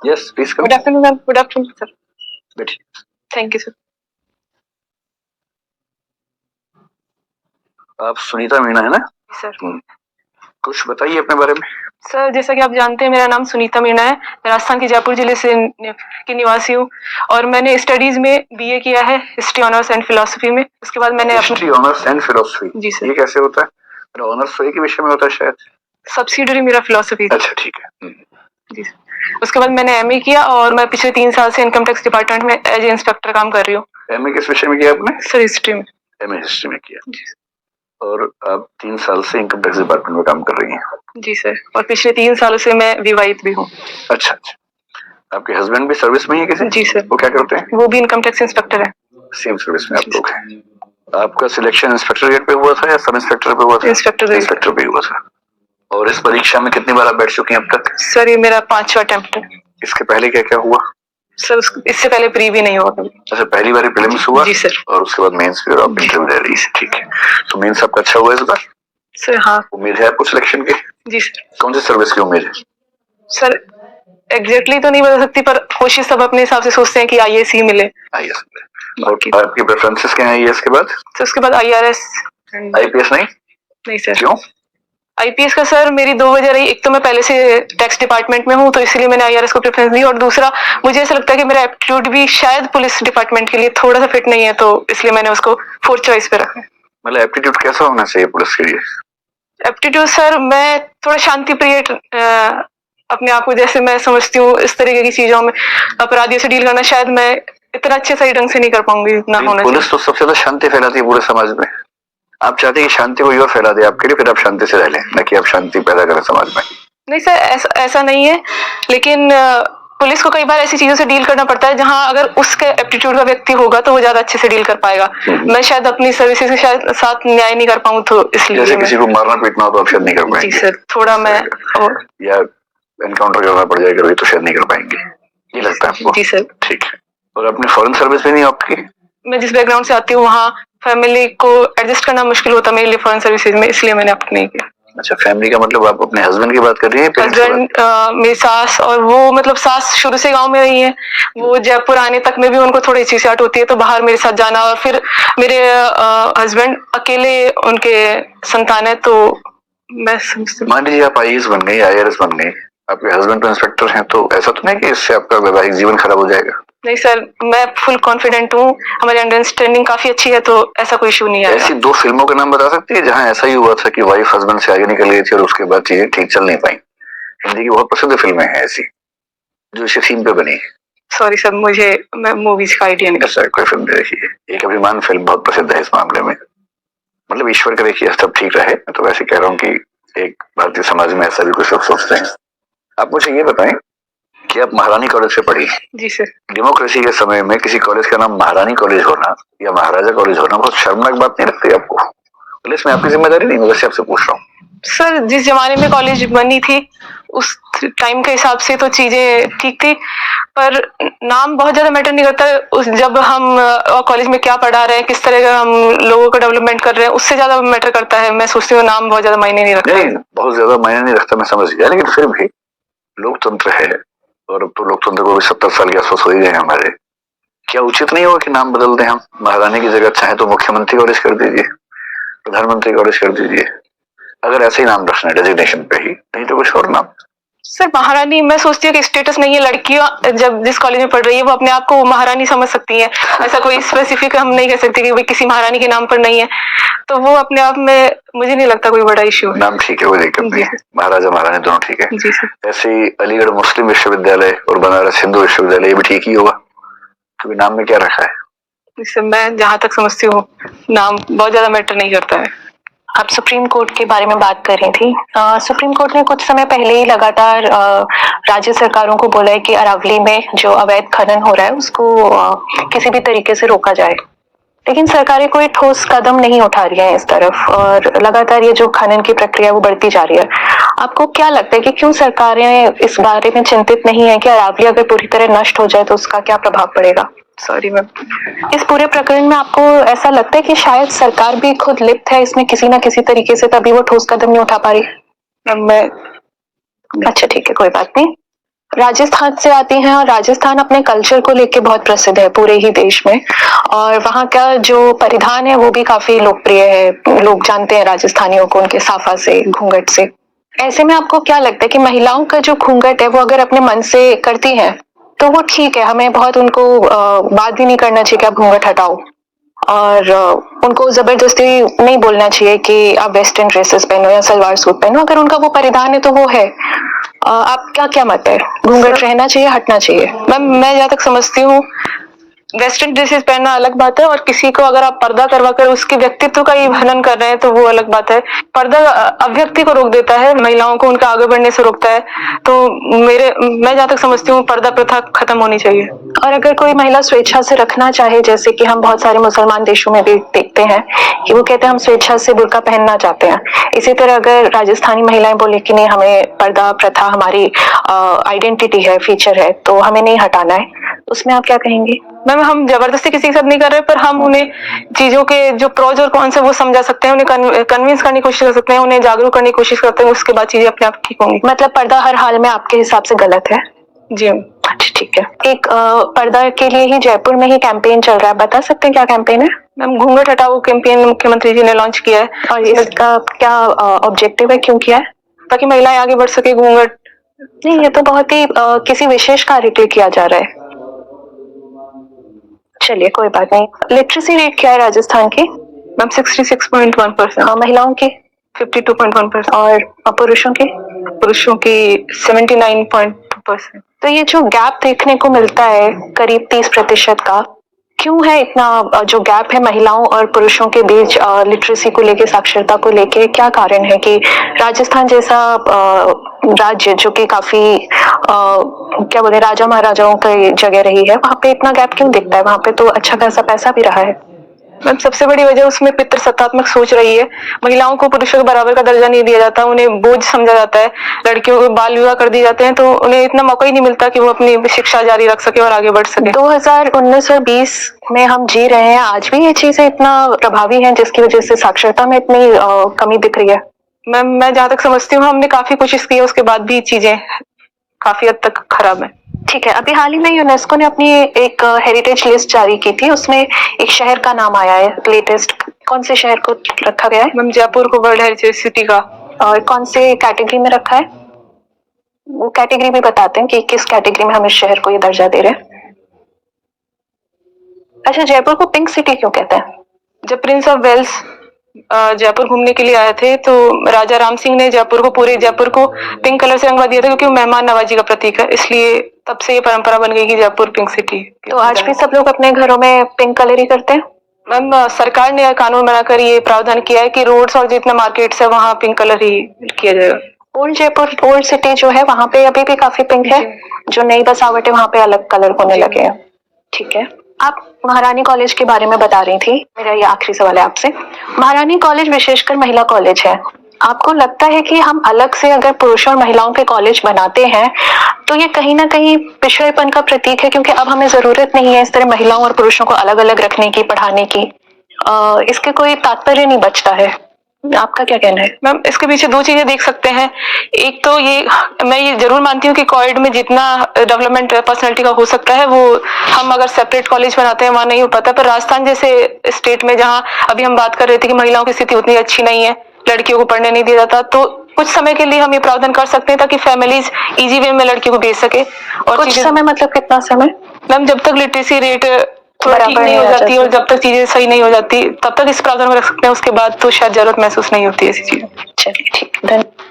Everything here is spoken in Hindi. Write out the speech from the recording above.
Yes please come. Good afternoon ma'am. Good afternoon sir. बैठिए। Thank you sir. आप सुनीता मीणा है ना? सर कुछ बताइए अपने बारे में। सर जैसा कि आप जानते हैं मेरा नाम सुनीता मीणा है। मैं राजस्थान के जयपुर जिले से की निवासी हूँ और मैंने स्टडीज में बीए किया है हिस्ट्री ऑनर्स एंड फिलोसफी में। उसके बाद मैंने हिस्ट्री ऑनर्स एंड फिलोसफी? जी सर। ये कैसे होता है? मेरा ऑनर्स तो एक ही विषय में होता है शायद। सब्सिडरी मेरा फिलोसफी। अच्छा ठीक है। जी सर। उसके बाद मैंने एमए किया और मैं पिछले 3 साल से इनकम टैक्स डिपार्टमेंट में एज इंस्पेक्टर काम कर रही हूँ। एमए किस विषय में किया आपने? सर हिस्ट्री में। एमए हिस्ट्री में किया और आप 3 साल से इनकम टैक्स डिपार्टमेंट में काम कर रही हैं? जी सर। और पिछले 3 सालों से मैं विवाहित भी हूँ। अच्छा अच्छा। आपके हस्बैंड भी सर्विस में ही है किसी? जी सर। वो क्या करते हैं? वो भी इनकम टैक्स इंस्पेक्टर है। सेम सर्विस में आप लोग हैं। आपका सिलेक्शन इंस्पेक्टर ग्रेड पे हुआ था या सब इंस्पेक्टर पे हुआ था? इंस्पेक्टर पे हुआ था। और इस परीक्षा में कितनी बार आप बैठ चुके हैं अब तक? सर ये मेरा 5वां अटेम्प्ट है। इसके पहले क्या क्या हुआ? सर इससे पहले प्री भी नहीं हुआ कभी। अच्छा पहली बार प्रीलिम्स हुआ? जी सर। और उसके बाद मेंस भी और आप इंटरव्यू दे रही है। ठीक है। तो मेंस आपका अच्छा हुआ इस बार? सर हाँ। उम्मीद है आपको सिलेक्शन की? जी सर। कौन सी सर्विस की उम्मीद है? सर एग्जैक्टली तो नहीं बता सकती पर कोशिश सब अपने हिसाब से सोचते हैं कि आईएएस ही मिले। आईएएस मिले। और आपकी प्रेफरेंसेस क्या हैं आईएएस के बाद? सर उसके बाद आईआरएस। आईपीएस नहीं? नहीं सर। क्यों? आईपीएस का सर मेरी 2 वजह रही। एक तो मैं पहले से टैक्स डिपार्टमेंट में हूँ तो इसलिए मैंने आईआरएस को प्रेफरेंस दी और दूसरा मुझे ऐसा लगता है कि मेरा एप्टीट्यूड भी शायद पुलिस डिपार्टमेंट के लिए थोड़ा सा फिट नहीं है तो इसलिए मैंने उसको 4th चॉइस पे रखा है। मतलब एप्टीट्यूड कैसा होना चाहिए पुलिस के लिए? एप्टीट्यूड सर मैं थोड़ा शांति प्रिय अपने आप को जैसे मैं समझती हूँ इस तरीके की चीजों में अपराधियों से डील करना शायद मैं इतना अच्छे सही ढंग से नहीं कर पाऊंगी इतना होना चाहिए। पुलिस तो सबसे ज्यादा शांति फैलाती है पूरे समाज में। आप चाहते हैं कि शांति कोई और फैला दे आपके लिए फिर आप शांति से रह लें न कि आप शांति पैदा करें समाज में? नहीं सर ऐसा नहीं है लेकिन पुलिस को कई बार ऐसी चीजों से डील करना पड़ता है जहां अगर उसके एप्टीट्यूड का व्यक्ति होगा तो वो ज्यादा अच्छे से डील कर पाएगा। मैं शायद अपनी सर्विसेज के शायद साथ न्याय नहीं कर पाऊँ तो इसलिए जैसे किसी को मारना पीटना हो तो आप शायद नहीं कर पाएंगे। जी सर थोड़ा मैं या एनकाउंटर करना पड़ जाएगा कभी तो शायद नहीं कर पाएंगे ये लगता है आपको? जी सर। ठीक है। और अपनी फॉरेन सर्विस भी नहीं आपकी? मैं जिस बैकग्राउंड से आती हूँ वहाँ फैमिली को एडजस्ट करना मुश्किल होता मेरे लिए फॉरेन सर्विसेज में इसलिए मैंने अपनी नहीं किया। अच्छा फैमिली का मतलब आप अपने हस्बैंड की बात कर रही हैं? हस्बैंड मेरी सास और वो मतलब सास शुरू से गांव में रही है। वो जयपुर आने तक में भी उनको थोड़ी हिचकिचाहट होती है तो बाहर मेरे साथ जाना और फिर मेरे हस्बैंड अकेले उनके संतान है तो मैं मान लीजिए आप आईएएस बन गई आईआरएस बन गई आपके हस्बैंड तो इंस्पेक्टर हैं तो ऐसा तो नहीं कि इससे आपका वैवाहिक जीवन खराब हो जाएगा? नहीं सर मैं फुल कॉन्फिडेंट हूँ। हमारी अंडरस्टैंडिंग काफी अच्छी है तो ऐसा कोई इशू नहीं है। ऐसी 2 फिल्मों के नाम बता सकती है जहाँ ऐसा ही हुआ था कि वाइफ हस्बैंड से आगे निकल गई थी और उसके बाद चीजें ठीक चल नहीं पाई? हिंदी की बहुत प्रसिद्ध फिल्में हैं ऐसी जो इसी थीम पे बनी। सॉरी सर मुझे मैं मूवीज का आइडिया नहीं। सर कोई फिल्म देखी है एक अभिमान फिल्म बहुत प्रसिद्ध है इस मामले में। मतलब ईश्वर करे कि सब ठीक रहे। मैं तो वैसे कह रहा हूँ कि एक भारतीय समाज में ऐसा भी कुछ लोग सोचते हैं। आप मुझे ये बताएं कि आप महारानी कॉलेज से पढ़ी? जी सर। डेमोक्रेसी के समय में किसी कॉलेज का नाम महारानी कॉलेज होना या महाराजा कॉलेज होना बहुत शर्मनाक बात नहीं लगती आपको? इसमें आपकी जिम्मेदारी नहीं, मैं वैसे आपसे पूछ रहा हूँ। सर जिस जमाने में कॉलेज बनी थी उस टाइम के हिसाब से तो चीजें ठीक थी पर नाम बहुत ज्यादा मैटर नहीं करता। उस जब हम कॉलेज में क्या पढ़ा रहे हैं किस तरह का हम लोगों को डेवलपमेंट कर रहे हैं उससे ज्यादा मैटर करता है। मैं सोचती हूँ नाम बहुत ज्यादा मायने नहीं रखता। नहीं बहुत ज्यादा मायने नहीं रखता मैं समझ गया लेकिन फिर भी लोकतंत्र है और अब तो लोकतंत्र को भी 70 साल के आसपास हो ही गए हमारे। क्या उचित नहीं होगा कि नाम बदल दें हम? महारानी की जगह चाहे तो मुख्यमंत्री कॉलेज कर दीजिए प्रधानमंत्री कॉलेज कर दीजिए अगर ऐसे ही नाम रखना है डेजिग्नेशन पे ही नहीं तो कुछ और नाम। सर महारानी मैं सोचती हूँ कि स्टेटस नहीं है। लड़कियां जब जिस कॉलेज में पढ़ रही है वो अपने आप को महारानी समझ सकती हैं। ऐसा कोई स्पेसिफिक हम नहीं कह सकते कि भाई किसी महारानी के नाम पर नहीं है तो वो अपने आप में मुझे नहीं लगता कोई बड़ा इश्यू है। नाम ठीक है कोई दिक्कत नहीं है। महाराजा महारानी दोनों ठीक है। जी सर। ऐसे ही अलीगढ़ मुस्लिम विश्वविद्यालय और बनारस हिंदू विश्वविद्यालय ये भी ठीक ही होगा क्योंकि नाम में क्या रखा है? सर मैं जहाँ तक समझती हूँ नाम बहुत ज्यादा मैटर नहीं करता है। आप सुप्रीम कोर्ट के बारे में बात कर रही थी। सुप्रीम कोर्ट ने कुछ समय पहले ही लगातार राज्य सरकारों को बोला है कि अरावली में जो अवैध खनन हो रहा है उसको किसी भी तरीके से रोका जाए लेकिन सरकारें कोई ठोस कदम नहीं उठा रही है इस तरफ और लगातार ये जो खनन की प्रक्रिया वो बढ़ती जा रही है। आपको क्या लगता है कि क्यों सरकारें इस बारे में चिंतित नहीं है कि अरावली अगर पूरी तरह नष्ट हो जाए तो उसका क्या प्रभाव पड़ेगा? Sorry ma'am. इस पूरे प्रकरण में आपको ऐसा लगता है कि शायद सरकार भी खुद लिप्त है इसमें किसी ना किसी तरीके से तभी वो ठोस कदम नहीं उठा पा रही? मैं अच्छा ठीक है कोई बात नहीं। राजस्थान से आती हैं और राजस्थान अपने कल्चर को लेके बहुत प्रसिद्ध है पूरे ही देश में, और वहाँ का जो परिधान है वो भी काफी लोकप्रिय है। लोग जानते हैं राजस्थानियों को उनके साफा से, घूंघट से। ऐसे में आपको क्या लगता है कि महिलाओं का जो घूंघट है वो अगर अपने मन से करती हैं तो वो ठीक है, हमें बहुत उनको बात भी नहीं करना चाहिए कि आप घूंघट हटाओ, और उनको जबरदस्ती नहीं बोलना चाहिए कि आप वेस्टर्न ड्रेसेस पहनो या सलवार सूट पहनो, अगर उनका वो परिधान है तो वो है। आपका क्या मत है, घूंघट रहना चाहिए, हटना चाहिए? मैं जहाँ तक समझती हूँ, वेस्टर्न ड्रेसेस पहनना अलग बात है और किसी को अगर आप पर्दा करवा कर उसके व्यक्तित्व का ही हनन कर रहे हैं तो वो अलग बात है। पर्दा अभिव्यक्ति को रोक देता है, महिलाओं को उनका आगे बढ़ने से रोकता है। तो मैं जहाँ तक समझती हूँ पर्दा प्रथा खत्म होनी चाहिए। और अगर कोई महिला स्वेच्छा से रखना चाहे, जैसे कि हम बहुत सारे मुसलमान देशों में भी देखते हैं कि वो कहते हैं हम स्वेच्छा से बुर्का पहनना चाहते हैं, इसी तरह अगर राजस्थानी महिलाएं बोले कि नहीं हमें पर्दा प्रथा हमारी आइडेंटिटी है, फीचर है, तो हमें नहीं हटाना है, उसमें आप क्या कहेंगे? मैम, हम जबरदस्ती किसी के साथ नहीं कर रहे, पर हम उन्हें चीजों के जो प्रोज और कॉन्स है वो समझा सकते हैं, उन्हें कन्विंस करने की कोशिश कर सकते हैं, उन्हें जागरूक करने की कोशिश करते हैं, उसके बाद चीजें अपने आप ठीक होंगी। मतलब पर्दा हर हाल में आपके हिसाब से गलत है? जी अच्छा, ठीक है। एक पर्दा के लिए ही जयपुर में ही कैंपेन चल रहा है, बता सकते हैं क्या कैंपेन है? मैम, घूंघट हटाओ कैंपेन मुख्यमंत्री जी ने लॉन्च किया है। और इसका क्या ऑब्जेक्टिव है, क्यों किया है? ताकि महिलाएं आगे बढ़ सके। घूंघट नहीं, ये तो बहुत ही किसी विशेष कार्य के लिए किया जा रहा है। चलिए कोई बात नहीं। लिटरेसी रेट क्या है राजस्थान की? मैम 66.1%। महिलाओं की 52.1%। और पुरुषों की? पुरुषों की 79.2%। तो ये जो गैप देखने को मिलता है करीब 30% का, क्यों है इतना जो गैप है महिलाओं और पुरुषों के बीच लिटरेसी को लेके, साक्षरता को लेके? क्या कारण है कि राजस्थान जैसा राज्य जो कि काफी क्या बोले राजा महाराजाओं की जगह रही है, वहाँ पे इतना गैप क्यों दिखता है? वहाँ पे तो अच्छा खासा पैसा भी रहा है। मैम, सबसे बड़ी वजह उसमें पितृसत्तात्मक सोच रही है। महिलाओं को पुरुषों के बराबर का दर्जा नहीं दिया जाता, उन्हें बोझ समझा जाता है, लड़कियों को बाल विवाह कर दिए जाते हैं, तो उन्हें इतना मौका ही नहीं मिलता कि वो अपनी शिक्षा जारी रख सके और आगे बढ़ सके। 2019 और 20 में हम जी रहे हैं, आज भी ये चीजें इतना प्रभावी हैं जिसकी वजह से साक्षरता में इतनी कमी दिख रही है? मैम, मैं जहाँ तक समझती हूँ हमने काफी कोशिश की है, उसके बाद भी चीजें काफी हद तक खराब है। ठीक है। अभी हाल ही में यूनेस्को ने अपनी एक हेरिटेज लिस्ट जारी की थी, उसमें एक शहर का नाम आया है लेटेस्ट। कौन से शहर को रखा गया है? मैम, जयपुर को वर्ल्ड हेरिटेज सिटी का। और कौन से कैटेगरी में रखा है? वो कैटेगरी भी बताते हैं कि किस कैटेगरी में हम इस शहर को ये दर्जा दे रहे हैं। अच्छा, जयपुर को पिंक सिटी क्यों कहते हैं? जब प्रिंस ऑफ वेल्स जयपुर घूमने के लिए आए थे तो राजा राम सिंह ने पूरे जयपुर को पिंक कलर से रंगवा दिया था, क्योंकि वो मेहमान नवाजी का प्रतीक है, इसलिए तब से ये परंपरा बन गई कि जयपुर पिंक सिटी। तो आज भी सब लोग अपने घरों में पिंक कलर ही करते हैं? मैम, सरकार ने कानून बनाकर ये प्रावधान किया है कि रोड्स और जितना मार्केट्स है वहाँ पिंक कलर ही किया जाएगा। ओल्ड जयपुर, ओल्ड सिटी जो है वहाँ पे अभी भी काफी पिंक है, जो नई बसावट है वहाँ पे अलग कलर होने लगे हैं। ठीक है। आप महारानी कॉलेज के बारे में बता रही थी, मेरा ये आखिरी सवाल है आपसे। महारानी कॉलेज विशेषकर महिला कॉलेज है, आपको लगता है कि हम अलग से अगर पुरुषों और महिलाओं के कॉलेज बनाते हैं तो ये कहीं ना कहीं पिछड़ेपन का प्रतीक है, क्योंकि अब हमें जरूरत नहीं है इस तरह महिलाओं और पुरुषों को अलग अलग रखने की, पढ़ाने की? इसके कोई तात्पर्य नहीं बचता है? आपका क्या कहना है? मैम, इसके पीछे दो चीजें देख सकते हैं। एक तो मैं ये जरूर मानती हूँ कि कोएड में जितना डेवलपमेंट पर्सनैलिटी का हो सकता है वो हम अगर सेपरेट कॉलेज बनाते हैं वहाँ नहीं हो पाता। पर राजस्थान जैसे स्टेट में जहाँ अभी हम बात कर रहे थे कि महिलाओं की स्थिति उतनी अच्छी नहीं है, लड़कियों को पढ़ने नहीं दिया जाता, तो कुछ समय के लिए हम ये प्रावधान कर सकते हैं ताकि फैमिलीज इजी वे में लड़कियों को भेज सके। और कुछ समय मतलब कितना समय? मैम, जब तक लिटरेसी रेट थोड़ा ठीक नहीं हो जाती और जब तक चीजें सही नहीं हो जाती तब तक इस प्रावधान में रख सकते हैं, उसके बाद तो शायद जरूरत महसूस नहीं होती ऐसी चीजें। चलिए ठीक है, धन्यवाद।